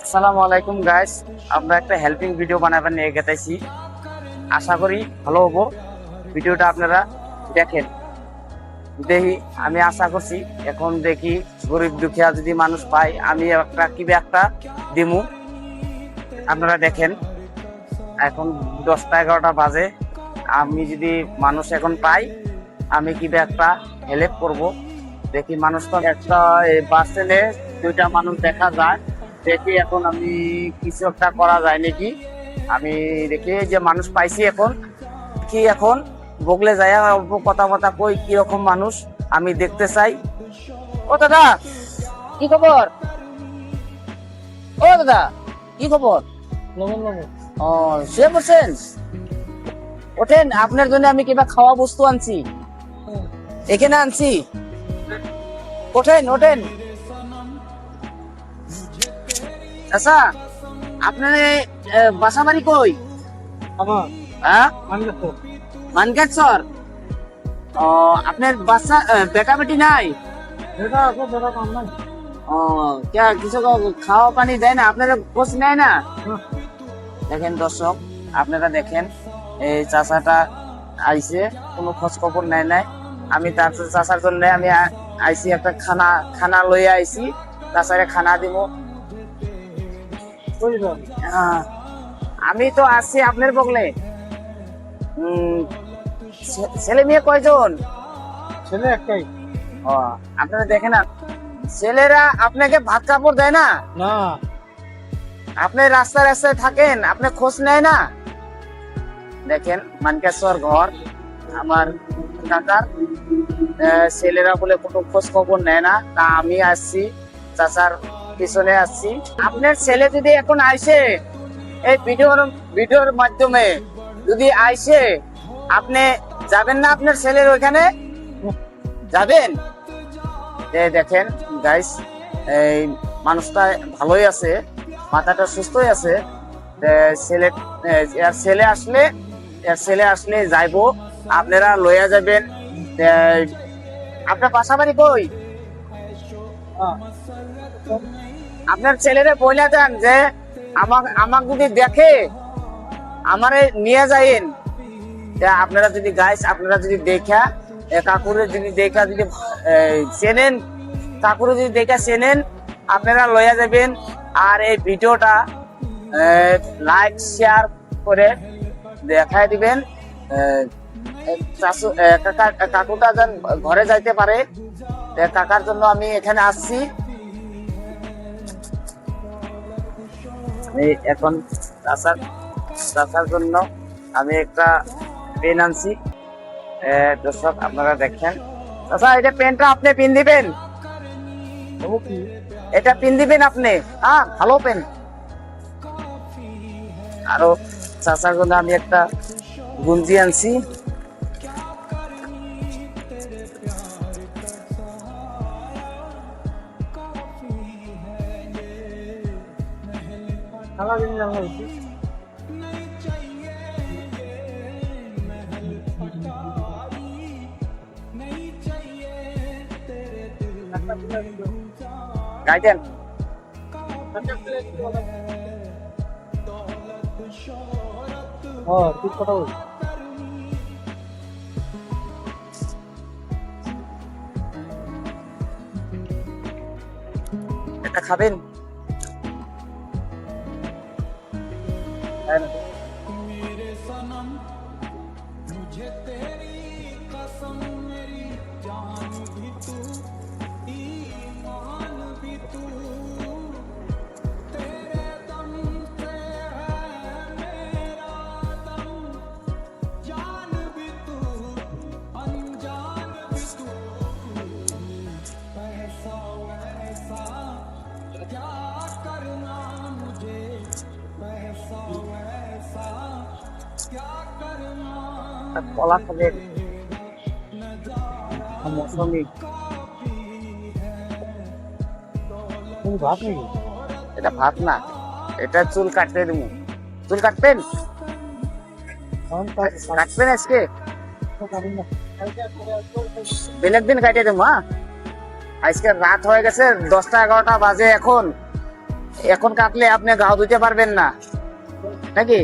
আসসালামু আলাইকুম গাইস, আমরা একটা হেল্পিং ভিডিও বানাবার নিয়ে গেতেছি। আশা করি ভালো হবো। ভিডিওটা আপনারা দেখেন, দেখি। আমি আশা করছি এখন দেখি গরিব দুঃখীয়া যদি মানুষ পায়, আমি একটা দিমু। আপনারা দেখেন, এখন 10টা 11টা বাজে। আমি যদি মানুষ এখন পাই, আমি একটা হেল্প করব। দেখি মানুষ তো একটা বাস স্ট্যান্ডে 2টা মানুষ দেখা যায়। দেখি এখন আমি কিছু একটা করা যায় নাকি। আমি দেখি যে মানুষ পাইছি এখন, কি এখন বগলে যায় অল্প কথা কথা কই কিরকম মানুষ আমি দেখতে চাই। ও দাদা, কি খবর? ও দাদা, কি খবর? ও, শুয়ে পড়ছেন? ওঠেন, আপনার জন্য আমি খাওয়া বস্তু আনছি, এখানে আনছি। ওঠেন ওঠেন। আচ্ছা, আপনার বাসা বাড়ি কই? আমার হ্যাঁ, মানলাম মানকাটচর। ও, আপনার বাচ্চা বেটা বেটি নাই? এটা আছে দাদা কাম নাই ও, কিছু খাওয়া পানি দেয় না? আপনারা খোঁজ নেয় না? দেখেন দর্শক, আপনারা দেখেন, এই চাচাটা আইছে, কোনো খোঁজ খবর নেয় নাই। আমি তার চাচার জন্য আমি আইছি, একটা খানা খানা লইয়া আইছি, চাচারে খানা দিব। আমি তো আছি আপনার বগলে। ছেলে মেয়ে কয়জন? ছেলে একটাই। ও, আপনারা দেখেন না, ছেলেরা আপনাকে ভাত কাপড় দেয় না? না, আপনি রাস্তায় রাস্তায় থাকেন, আপনি খোঁজ নেয় না? দেখেন, মানকেশ্বর ঘর আমার কাকার। ছেলেরা বলে কোনো খোঁজ খবর নেয় না। তা আমি আসছি, চাচার পিছনে আসছি। আপনার ছেলে যদি এখন আইসে, এই ভিডিওর মাধ্যমে যদি আইসে, আপনি যাবেন না আপনার ছেলের ওইখানে? যাবেন? দেখেন গাইস, এই মানুষটা ভালোই আছে, মাথাটা সুস্থই আছে। ছেলে ছেলে আসলে যাইবো, আপনারা লইয়া যাবেন। আপনার বাসা বাড়ি কই? আপনার ছেলেরে বইলা দেন যে আমাকে যদি দেখে আমারে নিয়ে যাইন। আপনারা যদি দেখা কাকুরে যদি চেনেন, কাকুরে যদি দেখা চেনেন, আপনারা লইয়া যাবেন। আর এই ভিডিওটা লাইক শেয়ার করে দেখায় দিবেন। কাকুটা যেন ঘরে যাইতে পারে, কাকার জন্য আমি এখানে আসছি। এখন চাচার জন্য আমি একটা পেন আনছি। দর্শক আপনারা দেখেন, চাচা এটা পেনটা আপনি পিন দিবেন, এটা পিন দিবেন আপনি। হ্যাঁ, ভালো পেন। আরো চাচার জন্য আমি একটা গুঞ্জি আনছি। খালা জিনিস জানা হয়েছে। গাইতেন ঠিক কথা বলছি। এটা খাবেন? কলা খাবেন? মৌসুমি? তুমি ভাত নাকি? এটা ভাত না, এটা চুল কাটতে দেবো। চুল কাটবেন? কাটবেন আজকে? বেলের দিন কাটিয়ে দেবো। হ্যাঁ, আজকে রাত হয়ে গেছে, 10টা 11টা বাজে এখন। এখন কাটলে আপনি গাও ধুতে পারবেন না নাকি?